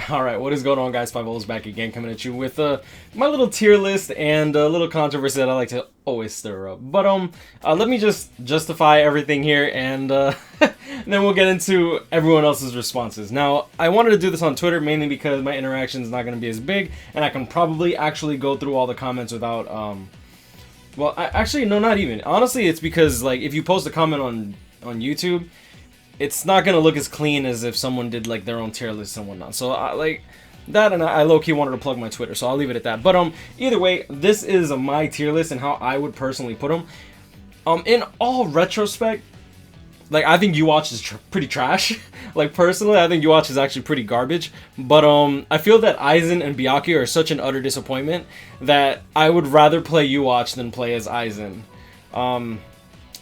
Alright, what is going on, guys? SpitefulHopes back again, coming at you with my little tier list and a little controversy that I like to always stir up. But let me just justify everything here, and then we'll get into everyone else's responses. Now, I wanted to do this on Twitter mainly because my interaction is not going to be as big, and I can probably actually go through all the comments without well, actually, no, not even. Honestly, it's because like if you post a comment on YouTube, it's not gonna look as clean as if someone did like their own tier list and whatnot. So like that, and I low-key wanted to plug my Twitter, so I'll leave it at that. But either way, this is my tier list and how I would personally put them. In all retrospect, like I think Uwatch is pretty trash. Like personally, I think Uwatch is actually pretty garbage. But I feel that Aizen and Byakuya are such an utter disappointment that I would rather play Uwatch than play as Aizen.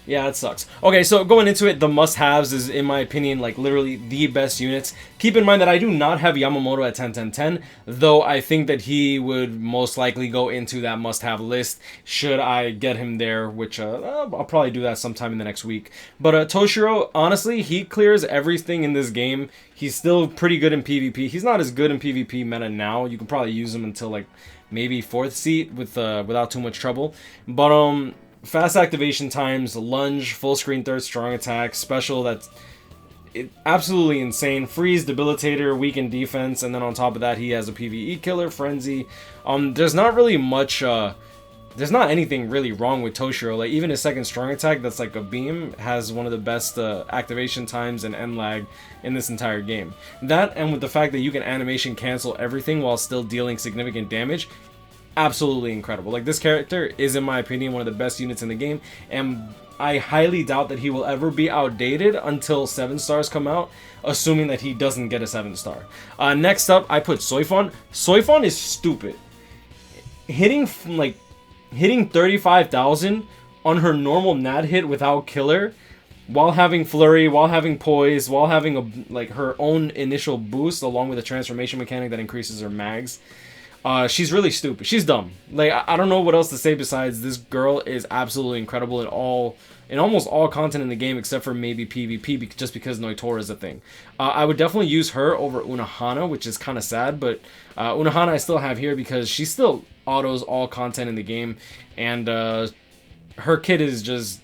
Yeah, it sucks. Okay, so going into it, the must-haves is, in my opinion, like literally the best units. Keep in mind that I do not have Yamamoto at 10-10-10, though I think that he would most likely go into that must-have list should I get him there, which I'll probably do that sometime in the next week. But Toshiro, honestly, he clears everything in this game. He's still pretty good in PvP. He's not as good in PvP meta now. You can probably use him until like maybe 4th seat with without too much trouble. But fast activation times, lunge, full screen third strong attack, special that's absolutely insane, freeze, debilitator, weaken defense, and then on top of that he has a PvE killer, frenzy. There's not really much, there's not anything really wrong with Toshiro. Like even his second strong attack that's like a beam has one of the best activation times and end lag in this entire game. That, and with the fact that you can animation cancel everything while still dealing significant damage, absolutely incredible. Like this character is, in my opinion, one of the best units in the game, and I highly doubt that he will ever be outdated until 7 stars come out, assuming that he doesn't get a 7 star. Next up, I put Soifon. Soifon is stupid. Hitting 35,000 on her normal nat hit without killer, while having flurry, while having poise, while having her own initial boost along with a transformation mechanic that increases her mags. She's really stupid. She's dumb. Like I don't know what else to say besides this girl is absolutely incredible in almost all content in the game except for maybe PvP, just because Noitora is a thing. I would definitely use her over Unohana, which is kind of sad, but Unohana I still have here because she still autos all content in the game, and her kit is just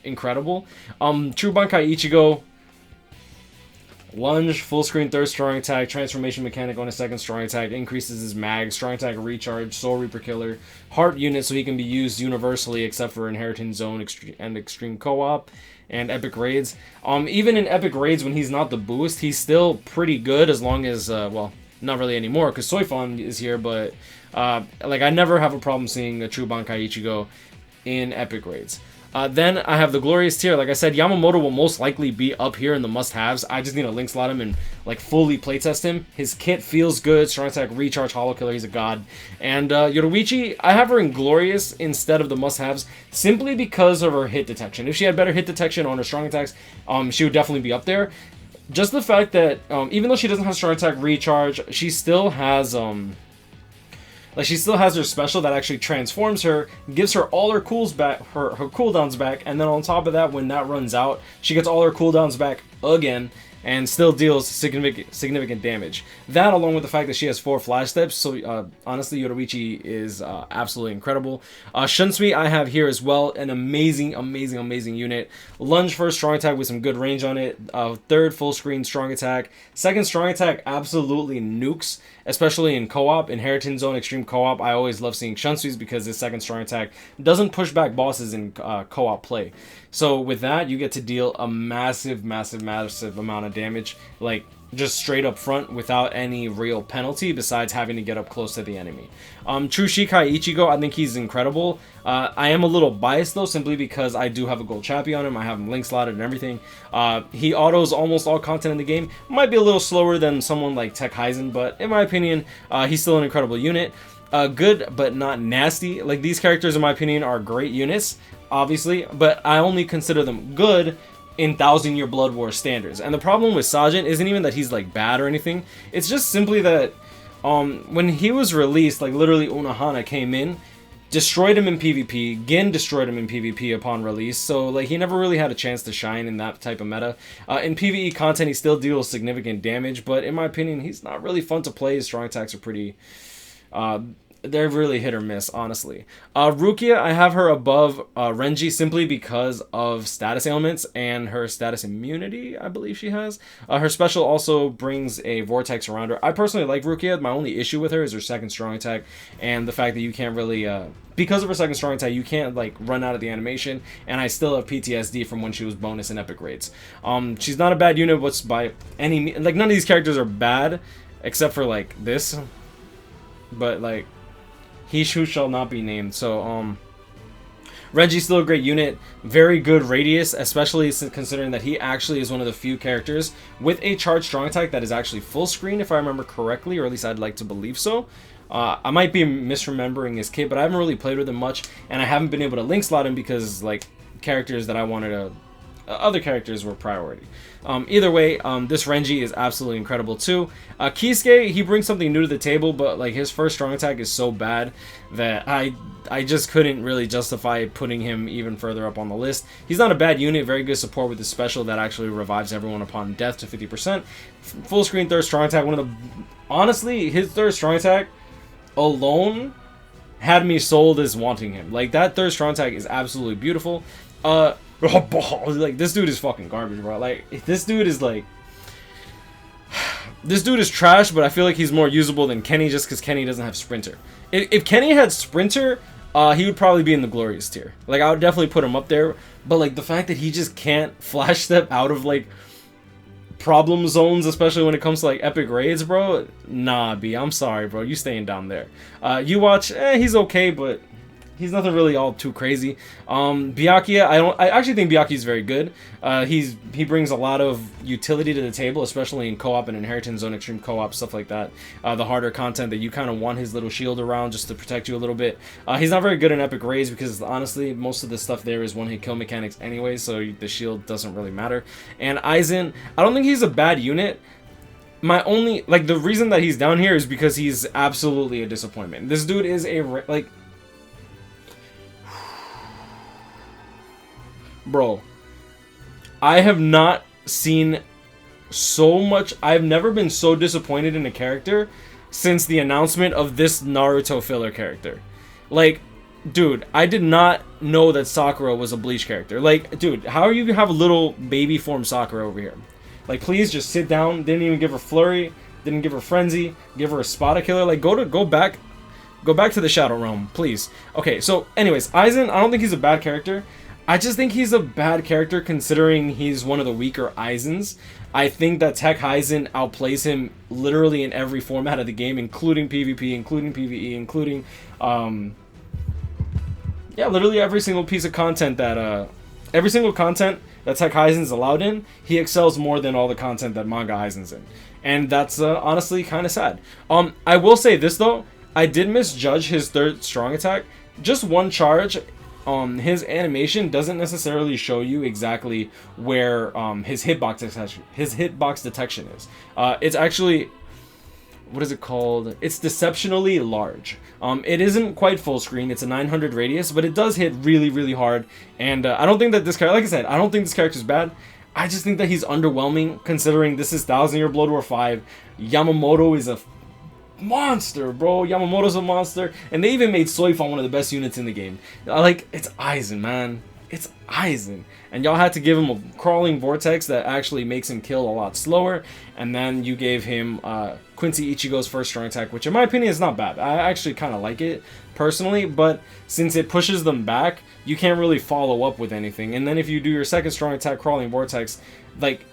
incredible. True Bankai Ichigo. Lunge, full screen third strong attack, transformation mechanic on his second strong attack, increases his mag, strong attack recharge, soul reaper killer, heart unit so he can be used universally except for inheritance zone and extreme co-op and epic raids. Even in epic raids when he's not the boost, he's still pretty good as long as well, not really anymore because Soifon is here, but like I never have a problem seeing a true Bankai Ichigo in epic raids. Then I have the glorious tier. Like I said, Yamamoto will most likely be up here in the must-haves. I just need to link slot him and like fully playtest him. His kit feels good. Strong attack, recharge, hollow killer. He's a god. And Yoruichi, I have her in glorious instead of the must-haves simply because of her hit detection. If she had better hit detection on her strong attacks, she would definitely be up there. Just the fact that even though she doesn't have strong attack recharge, she still has she still has her special that actually transforms her, gives her all her cools back, her cooldowns back, and then on top of that, when that runs out, she gets all her cooldowns back again, and still deals significant damage. That, along with the fact that she has 4 flash steps, so honestly, Yoruichi is absolutely incredible. Shunsui I have here as well, an amazing unit. Lunge first strong attack with some good range on it. Third full screen strong attack. Second strong attack absolutely nukes, especially in co-op, inheritance zone, extreme co-op. I always love seeing Shunsui's because his second strong attack doesn't push back bosses in co-op play. So with that, you get to deal a massive amount of damage, like just straight up front without any real penalty besides having to get up close to the enemy. True Shikai Ichigo, I think he's incredible. I am a little biased though, simply because I do have a gold chappy on him. I have him link slotted and everything. He autos almost all content in the game. Might be a little slower than someone like Tech Aizen, but in my opinion, he's still an incredible unit. Good but not nasty. Like these characters in my opinion are great units, obviously, but I only consider them good in 1000-Year Blood War standards. And the problem with Sajin isn't even that he's like bad or anything. It's just simply that when he was released, like literally Unohana came in, destroyed him in PvP. Gin destroyed him in PvP upon release, so like he never really had a chance to shine in that type of meta. In PvE content, he still deals significant damage, but in my opinion, he's not really fun to play. His strong attacks are pretty... they're really hit or miss, honestly. Rukia, I have her above Renji simply because of status ailments and her status immunity, I believe she has. Her special also brings a vortex around her. I personally like Rukia. My only issue with her is her second strong attack and the fact that you can't really... because of her second strong attack, you can't like run out of the animation, and I still have PTSD from when she was bonus in epic raids. She's not a bad unit, what's by any... Like, none of these characters are bad, except for like this. But like... He who shall not be named. So, Renji's still a great unit. Very good radius, especially considering that he actually is one of the few characters with a charged strong attack that is actually full screen, if I remember correctly, or at least I'd like to believe so. I might be misremembering his kit, but I haven't really played with him much, and I haven't been able to link slot him because, like, characters that I wanted to... other characters were priority. Either way, this Renji is absolutely incredible too. Kisuke, he brings something new to the table, but like his first strong attack is so bad that I just couldn't really justify putting him even further up on the list. He's not a bad unit, very good support with his special that actually revives everyone upon death to 50%. Full screen third strong attack, one of the... Honestly, his third strong attack alone had me sold as wanting him. Like, that third strong attack is absolutely beautiful. Like, this dude is fucking garbage, bro. Like, this dude is like... This dude is trash, but I feel like he's more usable than Kenny just because Kenny doesn't have Sprinter. If Kenny had Sprinter, he would probably be in the glorious tier. Like, I would definitely put him up there. But, like, the fact that he just can't flash step out of, like, problem zones, especially when it comes to, like, epic raids, bro. Nah, B, I'm sorry, bro. You staying down there. You watch, he's okay, but... He's nothing really all too crazy. Byakuya, I actually think Byakuya is very good. He brings a lot of utility to the table, especially in co-op and Inheritance Zone Extreme co-op, stuff like that. The harder content that you kind of want his little shield around just to protect you a little bit. He's not very good in epic raids because honestly, most of the stuff there is one-hit kill mechanics anyway, so the shield doesn't really matter. And Aizen, I don't think he's a bad unit. My only, like, the reason that he's down here is because he's absolutely a disappointment. This dude is a, like... Bro, I have not seen so much... I've never been so disappointed in a character since the announcement of this Naruto filler character. Like, dude, I did not know that Sakura was a Bleach character. Like, dude, how are you have a little baby form Sakura over here? Like, please just sit down. Didn't even give her Flurry. Didn't give her Frenzy. Give her a Spada Killer. Like, go back to the Shadow Realm, please. Okay, so anyways, Aizen, I don't think he's a bad character. I just think he's a bad character considering he's one of the weaker Aizens. I think that Tech Aizen outplays him literally in every format of the game, including PvP, including PvE, including, yeah, literally every single piece of content that, every single content that Tech Aizen's allowed in, he excels more than all the content that Manga Aizen's in. And that's, honestly kind of sad. I will say this, though. I did misjudge his third strong attack. Just one charge... his animation doesn't necessarily show you exactly where his hitbox detection is. It's actually, what is it called? It's deceptionally large. It isn't quite full screen. It's a 900 radius, but it does hit really, really hard. And I don't think that this character, like I said, I don't think this character is bad. I just think that he's underwhelming considering this is 1000 Year Blood War 5. Yamamoto is a monster, bro. Yamamoto's a monster, and they even made Soifon one of the best units in the game. Like, it's Aizen, man. It's Aizen, and y'all had to give him a crawling vortex that actually makes him kill a lot slower, and then you gave him Quincy Ichigo's first strong attack, which in my opinion is not bad. I actually kind of like it personally, but since it pushes them back, you can't really follow up with anything. And then if you do your second strong attack, crawling vortex, like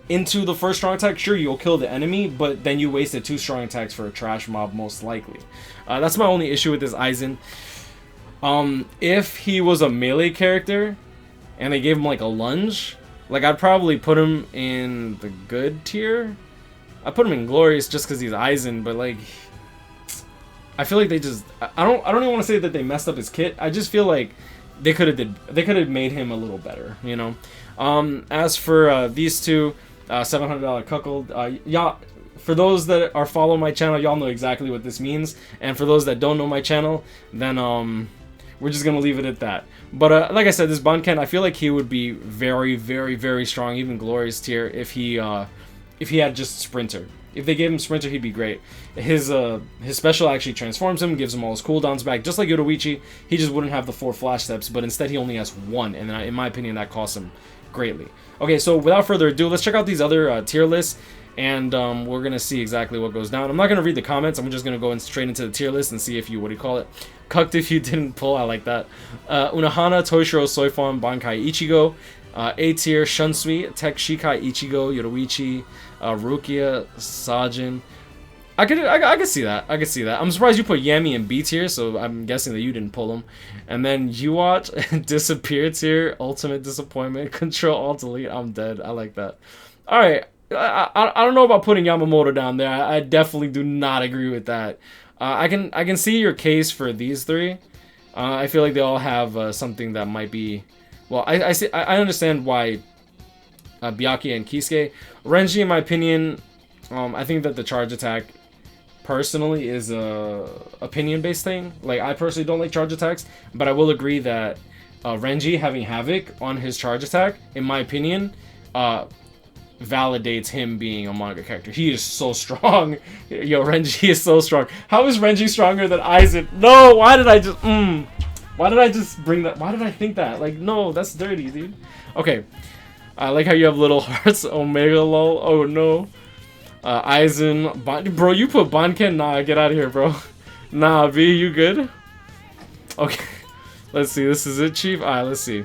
into the first strong attack, sure, you'll kill the enemy, but then you wasted 2 strong attacks for a trash mob, most likely. That's my only issue with this Aizen. If he was a melee character, and they gave him, like, a lunge, like, I'd probably put him in the good tier. I'd put him in glorious just because he's Aizen, but, like, I feel like they just... I don't even want to say that they messed up his kit. I just feel like they could have made him a little better, you know? As for these two... $700 cuckold. Y'all, for those that are following my channel, y'all know exactly what this means. And for those that don't know my channel, then We're just gonna leave it at that. But like I said, this Banken, I feel like he would be very, very, very strong, even glorious tier, if he had just Sprinter. If they gave him Sprinter, he'd be great. His special actually transforms him, gives him all his cooldowns back, just like Yoruichi. He just wouldn't have the 4 flash steps, but instead he only has 1, and in my opinion, that costs him greatly. Okay, so without further ado, let's check out these other tier lists, and we're gonna see exactly what goes down. I'm not gonna read the comments. I'm just gonna go straight into the tier list and see if you, what do you call it, cucked if you didn't pull. I like that. Unohana, Toshiro, Soifon, Bankai, Ichigo. A tier, Shunsui, Tech Shikai, Ichigo, Yoruichi, Rukia, Sajin. I could see that. I could see that. I'm surprised you put Yami in B tier, so I'm guessing that you didn't pull him. And then you watch Disappear tier, Ultimate Disappointment, Control Alt Delete. I'm dead. I like that. All right. I don't know about putting Yamamoto down there. I definitely do not agree with that. I can see your case for these 3. I feel like they all have something that might be. Well, I understand why Byakuya and Kisuke. Renji, in my opinion, I think that the charge attack, personally, is a opinion-based thing. Like, I personally don't like charge attacks, but I will agree that Renji having Havoc on his charge attack, in my opinion, validates him being a manga character. He is so strong. Yo, Renji is so strong. How is Renji stronger than Aizen? No, why did I just... Why did I just bring that? Why did I think that? Like, no, that's dirty, dude. Okay. I like how you have little hearts. Omega lol. Oh, no. Aizen. Bro, you put Banken? Nah, get out of here, bro. Nah, B, you good? Okay. Let's see. This is it, Chief? Alright, let's see.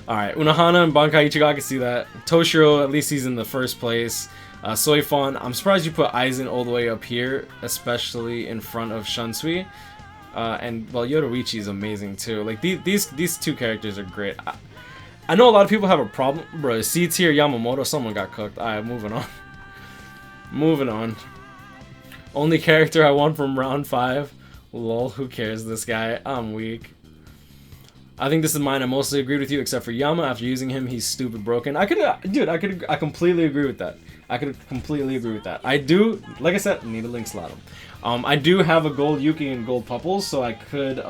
Alright. Unohana and Bankai Ichigo, I can see that. Toshiro, at least he's in the first place. Soifon. I'm surprised you put Aizen all the way up here, especially in front of Shunsui. And well, Yoruichi is amazing too. Like these 2 characters are great. I know a lot of people have a problem, bro. C tier Yamamoto, someone got cooked. Alright, moving on. Moving on. Only character I want from round 5. Lol, who cares? This guy, I'm weak. I think this is mine. I mostly agreed with you, except for Yama. After using him, he's stupid broken. I completely agree with that. I could completely agree with that. I do, like I said, need a link slot him. I do have a gold Yuki and gold Pupples, so I could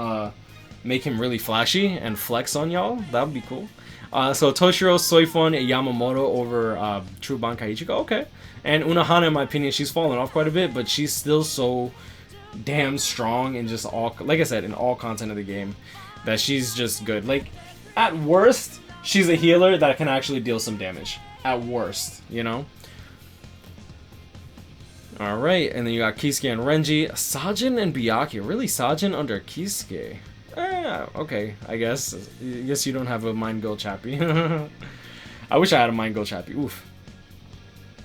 make him really flashy and flex on y'all. That would be cool. So Toshiro, Soifon, Yamamoto over True Bankai Ichigo. Okay. And Unohana, in my opinion, she's fallen off quite a bit, but she's still so damn strong in just all, like I said, in all content of the game, that she's just good. Like, at worst, she's a healer that can actually deal some damage. At worst, you know? Alright, and then you got Kisuke and Renji. Sajin and Byakuya. Really, Sajin under Kisuke? Okay, I guess. I guess you don't have a Mind Go Chappy. I wish I had a Mind Go Chappy. Oof.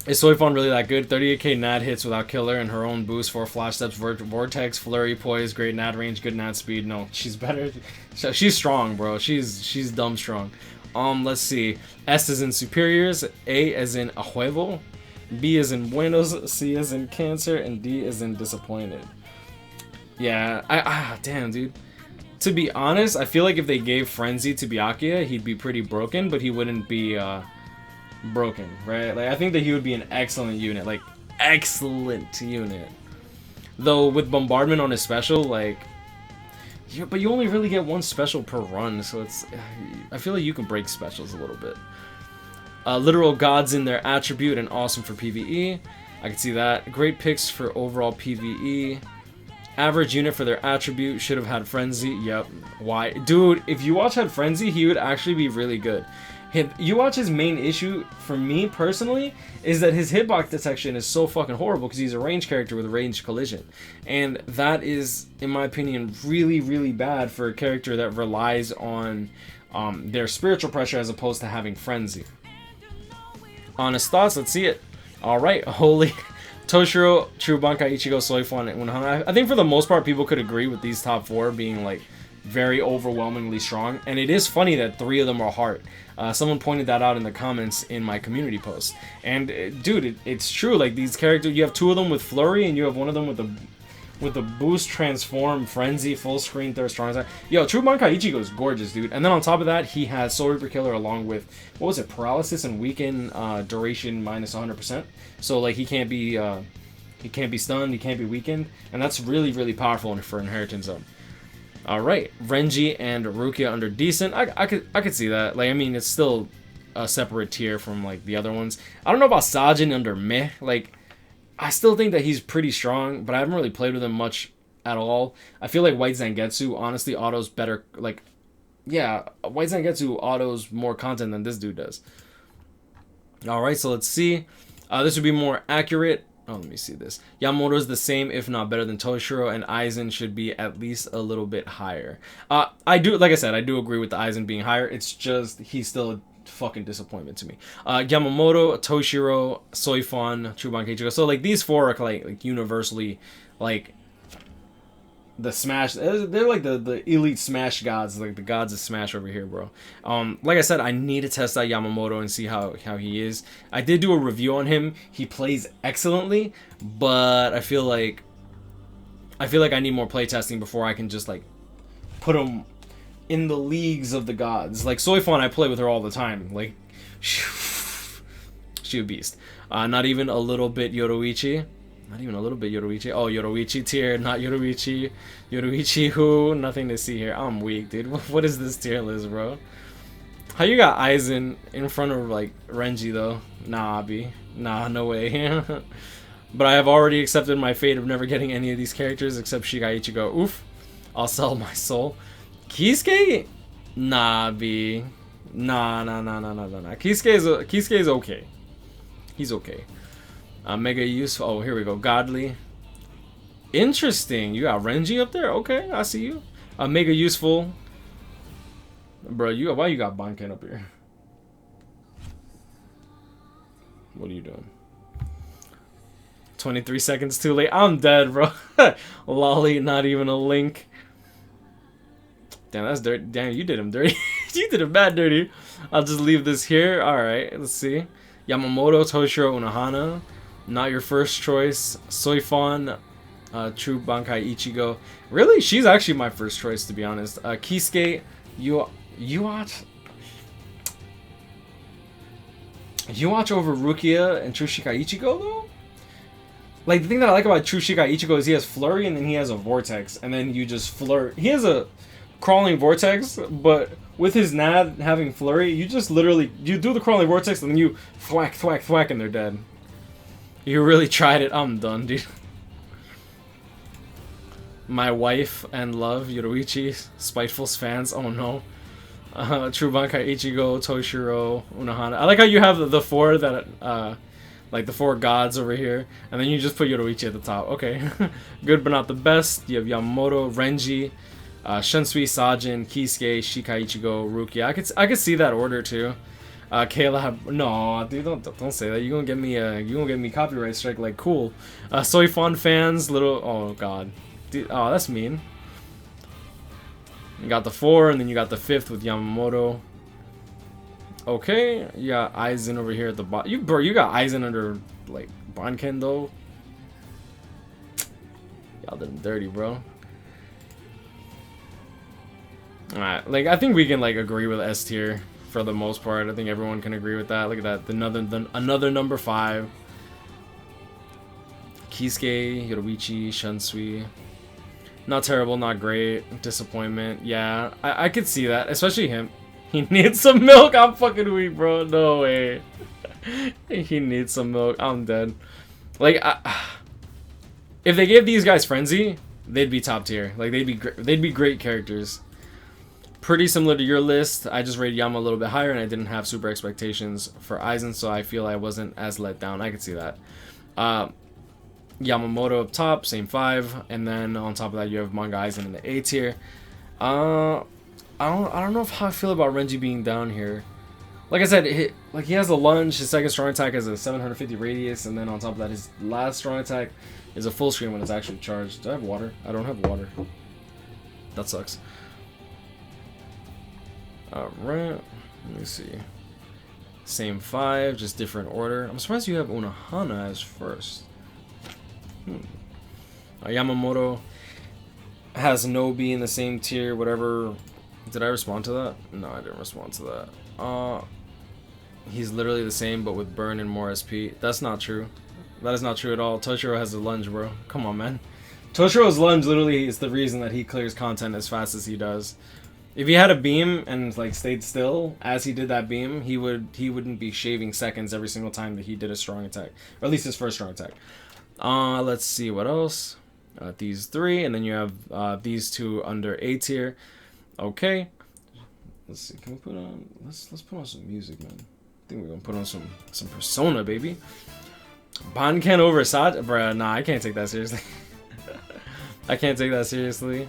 Is Soifon really that good? 38k Nad hits without killer and her own boost, 4 flash steps, vortex, flurry, poise, great Nad range, good Nad speed. No, she's better. She's strong, bro. She's dumb strong. Let's see. S is in superiors, A as in a huevo, B is in buenos, C is in cancer, and D is in disappointed. Yeah, damn, dude. To be honest, I feel like if they gave Frenzy to Byakuya, he'd be pretty broken, but he wouldn't be broken, right? Like, I think that he would be an excellent unit, like, excellent unit. Though, with Bombardment on his special, like, but you only really get 1 special per run, so it's, I feel like you can break specials a little bit. Literal gods in their attribute and awesome for PvE. I can see that. Great picks for overall PvE. Average unit for their attribute. Should have had Frenzy. Yep. Why? Dude, if Yuwatch had Frenzy, he would actually be really good. Yuwatch's main issue, for me personally, is that his hitbox detection is so fucking horrible because he's a range character with a ranged collision. And that is, in my opinion, really, really bad for a character that relies on their spiritual pressure as opposed to having Frenzy. Honest thoughts, let's see it. Alright, holy... Toshiro, True Bankai, Ichigo, Soifon, and Unohana. I think for the most part, people could agree with these top 4 being, like, very overwhelmingly strong. And it is funny that 3 of them are heart. Someone pointed that out in the comments in my community post. And, dude, it's true. Like, these characters, you have 2 of them with Flurry, and you have 1 of them with the boost, transform, frenzy, full screen, third strong attack. Yo, True Bankai Ichigo is gorgeous, dude. And then on top of that, he has Soul Reaper Killer along with, what was it, paralysis and weaken duration minus 100%. So like he can't be stunned, he can't be weakened, and that's really, really powerful for Inheritance Zone. All right, Renji and Rukia under decent. I could see that. Like, I mean, it's still a separate tier from like the other ones. I don't know about Sajin under meh. Like, I still think that he's pretty strong, but I haven't really played with him much at all. I feel like White Zangetsu honestly autos better. Like, yeah, White Zangetsu autos more content than this dude does. All right, so let's see. This would be more accurate. Oh, let me see this. Yamamoto is the same, if not better than Toshiro, and Aizen should be at least a little bit higher. I do, like I said, I do agree with the Aizen being higher. It's just he's still a fucking disappointment to me. Yamamoto, Toshiro, Soifon, Chuban Keiichigo. So like these four are like universally like the Smash. They're like the elite Smash gods, like the gods of Smash over here, bro. Like I said, I need to test out Yamamoto and see how he is. I did do a review on him. He plays excellently, but I feel like I need more playtesting before I can just like put him in the leagues of the gods. Like Soifon, I play with her all the time. Like she a beast. Not even a little bit Yoruichi. Not even a little bit Yoruichi. Oh, Yoruichi tier, not Yoruichi. Yoruichi who? Nothing to see here. I'm weak, dude. What is this tier list, bro? How you got Aizen in front of, like, Renji, though? Nah, Abi. Nah, no way. But I have already accepted my fate of never getting any of these characters except Shiga Ichigo. Oof. I'll sell my soul. Kisuke? Nah, Abi. Nah. Kisuke is okay. He's okay. Mega useful. Oh, here we go. Godly. Interesting. You got Renji up there? Okay, I see you. Mega useful. Bro, why you got Banken up here? What are you doing? 23 seconds too late. I'm dead, bro. Lolly, not even a link. Damn, that's dirty. Damn, you did him dirty. You did him bad dirty. I'll just leave this here. Alright, let's see. Yamamoto, Toshiro, Unohana. Not your first choice. Soifon, True Bankai Ichigo. Really? She's actually my first choice, to be honest. Kisuke, you watch over Rukia and True Shikai Ichigo, though? Like, the thing that I like about True Shikai Ichigo is he has Flurry and then he has a Vortex. And then you just Flurry. He has a crawling Vortex, but with his Nad having Flurry, you just literally, you do the crawling Vortex and then you thwack, and they're dead. You really tried it. I'm done, dude. My wife and love, Yoruichi, Spiteful's fans. Oh no. True Bankai Ichigo, Toshiro, Unohana. I like how you have the four that, like the four gods over here, and then you just put Yoruichi at the top. Okay. Good but not the best. You have Yamamoto, Renji, Shunsui, Sajin, Kisuke, Shikai Ichigo, Rukia. I could see that order too. Caleb, no, dude, don't say that. You gonna get me copyright strike. Like, cool. Soifon fans, little. Oh god, dude, oh that's mean. You got the 4, and then you got the 5th with Yamamoto. Okay, you got Aizen over here at the bottom. You got Aizen under like Banken though. Y'all did him dirty, bro. Alright, like I think we can like agree with S tier. For the most part, I think everyone can agree with that. Look at that, another number 5. Kisuke, Yoruichi, Shunsui. Not terrible, not great. Disappointment. Yeah, I could see that, especially him. He needs some milk. I'm fucking weak, bro. No way. He needs some milk. I'm dead. Like, if they gave these guys Frenzy, they'd be top tier. Like they'd be great characters. Pretty similar to your list. I just rated Yama a little bit higher and I didn't have super expectations for Aizen, so I feel I wasn't as let down. I could see that. Yamamoto up top, same 5, and then on top of that you have Manga Aizen in the A tier. I don't know how I feel about Renji being down here. Like I said, he has a lunge, his second strong attack has a 750 radius, and then on top of that his last strong attack is a full screen when it's actually charged. Do I have water? I don't have water. That sucks. Alright, let me see. Same 5, just different order. I'm surprised you have Unohana as first. Yamamoto has Nobi in the same tier, whatever. Did I respond to that? No, I didn't respond to that. He's literally the same, but with burn and more SP. That's not true. That is not true at all. Toshiro has a lunge, bro. Come on, man. Toshiro's lunge literally is the reason that he clears content as fast as he does. If he had a beam and like stayed still as he did that beam, he wouldn't be shaving seconds every single time that he did a strong attack, or at least his first strong attack. Let's see what else. These three, and then you have these two under A tier. Okay. Let's see. Can we put on? Let's put on some music, man. I think we're gonna put on some Persona, baby. Banken over Saj, bruh. Nah, I can't take that seriously. I can't take that seriously.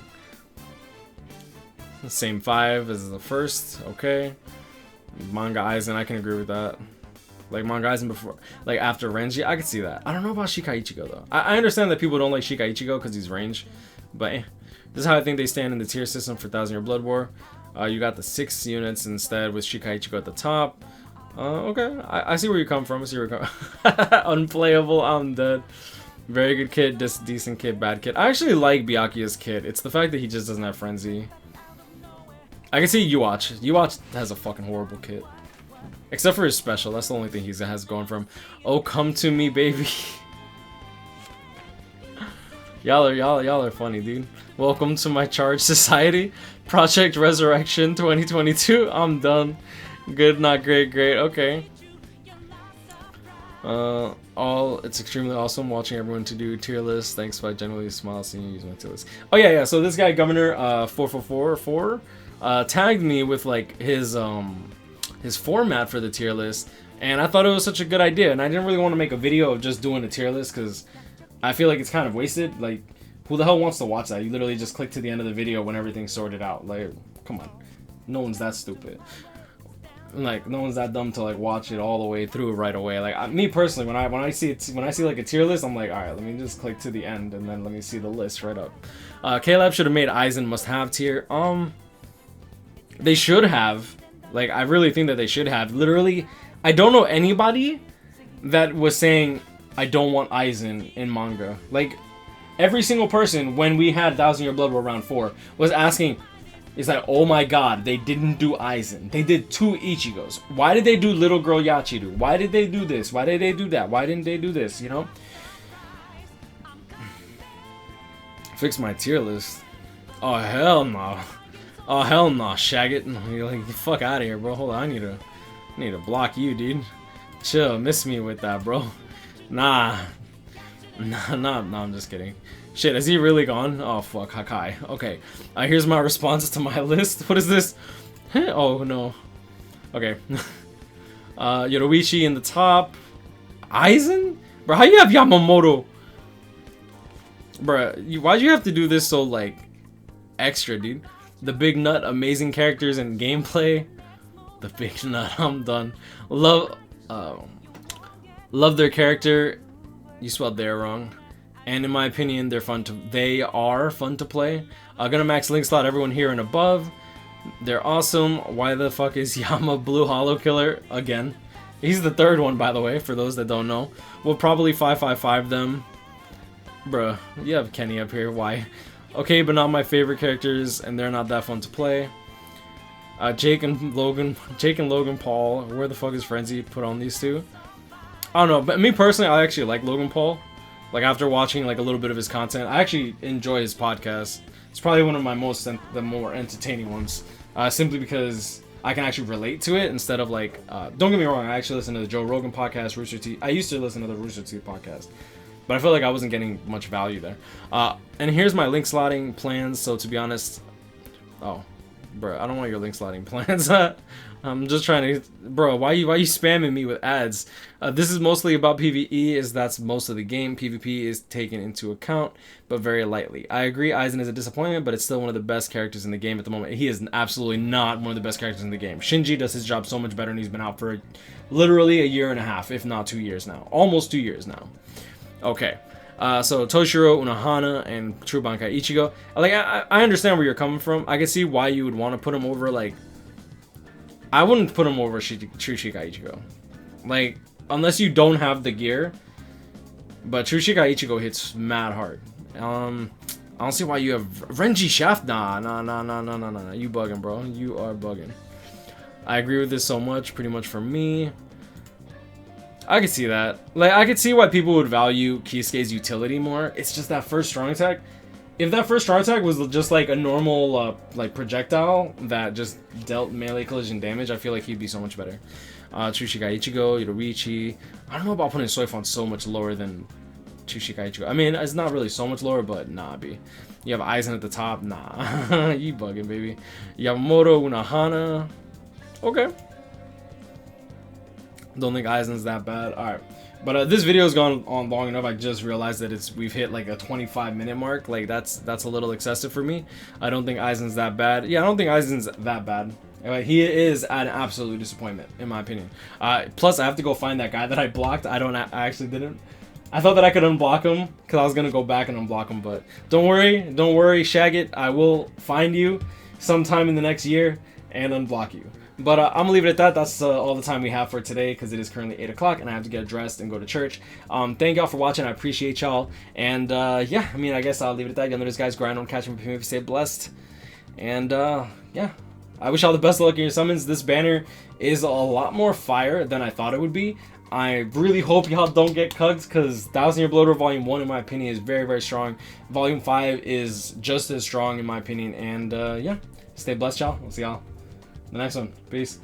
Same 5 as the first. Okay. Manga Aizen, I can agree with that. Like Manga Aizen before, like after Renji, I could see that. I don't know about Shikai Ichigo though. I understand that people don't like Shikai Ichigo because he's range, but this is how I think they stand in the tier system for 1000 Year Blood War. You got the 6 units instead with Shikai Ichigo at the top. Okay, I see where you come from. I see where you come. Unplayable, I'm dead. Very good kid, decent kid, bad kid. I actually like Byakuya's kid. It's the fact that he just doesn't have Frenzy. I can see Yuwatch. Yuwatch has a fucking horrible kit. Except for his special. That's the only thing he has going from. Oh, come to me, baby. Y'all are funny, dude. Welcome to my charge society. Project Resurrection 2022. I'm done. Good, not great, great. Okay. It's extremely awesome watching everyone to do tier lists. Thanks, I genuinely smile seeing you use my tier list. Oh yeah. So this guy, Governor 444, tagged me with like his format for the tier list, and I thought it was such a good idea. And I didn't really want to make a video of just doing a tier list because I feel like it's kind of wasted. Like, who the hell wants to watch that? You literally just click to the end of the video when everything's sorted out. Like, come on, no one's that stupid. Like, no one's that dumb to like watch it all the way through right away. Like me personally, when I see like a tier list, I'm like, all right, let me just click to the end and then let me see the list right up. K-Lab should have made Aizen must-have tier. They should have. Like, I really think that they should have. Literally, I don't know anybody that was saying I don't want Aizen in manga. Like, every single person when we had 1000 Year Blood War round 4 was asking. It's like, oh my god, they didn't do Aizen. They did 2 Ichigos. Why did they do Little Girl Yachiru? Why did they do this? Why did they do that? Why didn't they do this? You know? Fix my tier list. Oh, hell no. Oh, hell no, Shagget. You're like, fuck out of here, bro. Hold on, I need to block you, dude. Chill, miss me with that, bro. Nah, I'm just kidding. Shit, is he really gone? Oh, fuck, Hakai. Okay, here's my response to my list. What is this? Oh, no. Okay. Yoruichi in the top. Aizen? Bro, how you have Yamamoto? Bro, why'd you have to do this so, like, extra, dude? The Big Nut, amazing characters and gameplay. The Big Nut, I'm done. Love their character. You spelled there wrong. And in my opinion, they are fun to play. Gonna max link slot everyone here and above. They're awesome. Why the fuck is Yama Blue Hollow Killer again? He's the 3rd one, by the way, for those that don't know. We'll probably 555 them. Bruh, you have Kenny up here. Why? Okay, but not my favorite characters, and they're not that fun to play. Jake and Logan Paul. Where the fuck is Frenzy? Put on these two. I don't know, but me personally, I actually like Logan Paul. Like, after watching like a little bit of his content, I actually enjoy his podcast. It's probably one of my the more entertaining ones, simply because I can actually relate to it instead of like. Don't get me wrong, I actually listen to the Joe Rogan podcast, Rooster Teeth. I used to listen to the Rooster Teeth podcast, but I feel like I wasn't getting much value there. And here's my link slotting plans. So to be honest, oh, bro, I don't want your link slotting plans. I'm just trying to, bro. Why you spamming me with ads? This is mostly about PvE, as that's most of the game. PvP is taken into account, but very lightly. I agree, Aizen is a disappointment, but it's still one of the best characters in the game at the moment. He is absolutely not one of the best characters in the game. Shinji does his job so much better, and he's been out for literally a year and a half, if not 2 years now. Almost 2 years now. Okay. So Toshiro, Unohana, and True Bankai Ichigo. Like, I understand where you're coming from. I can see why you would want to put him over, like, I wouldn't put him over True Shikai Ichigo. Like, unless you don't have the gear. But True Shikai Ichigo hits mad hard. I don't see why you have Renji Shaft. Nah. You bugging, bro. You are bugging. I agree with this so much. Pretty much for me. I could see that. Like, I could see why people would value Kisuke's utility more. It's just that first strong attack. If that first strong attack was just like a normal like projectile that just dealt melee collision damage, I feel like he'd be so much better. Tsushikai Ichigo, Yoruichi. I don't know about putting Soifon so much lower than Tsushikai Ichigo. I mean, it's not really so much lower, but nah, B. You have Aizen at the top. Nah. You bugging, baby. Yamamoto, Unohana. Okay. Don't think Aizen's that bad. Alright. But this video's gone on long enough. I just realized that we've hit like a 25-minute mark. Like that's a little excessive for me. I don't think Aizen's that bad. Yeah, I don't think Aizen's that bad. He is an absolute disappointment in my opinion. Plus I have to go find that guy that I blocked. I actually didn't. I thought that I could unblock him because I was gonna go back and unblock him, but don't worry, Shagit. I will find you sometime in the next year and unblock you. But I'm gonna leave it at that. That's all the time we have for today because it is currently 8 o'clock and I have to get dressed and go to church. Thank y'all for watching. I appreciate y'all. And yeah, I mean, I guess I'll leave it at that. Y'all know this guy's grind on catching me. Stay blessed. And yeah, I wish y'all the best of luck in your summons. This banner is a lot more fire than I thought it would be. I really hope y'all don't get cugs because 1000 Year Bloater Volume 1 in my opinion is very, very strong. Volume 5 is just as strong in my opinion. And yeah, stay blessed, y'all. We'll see y'all the next one. Peace.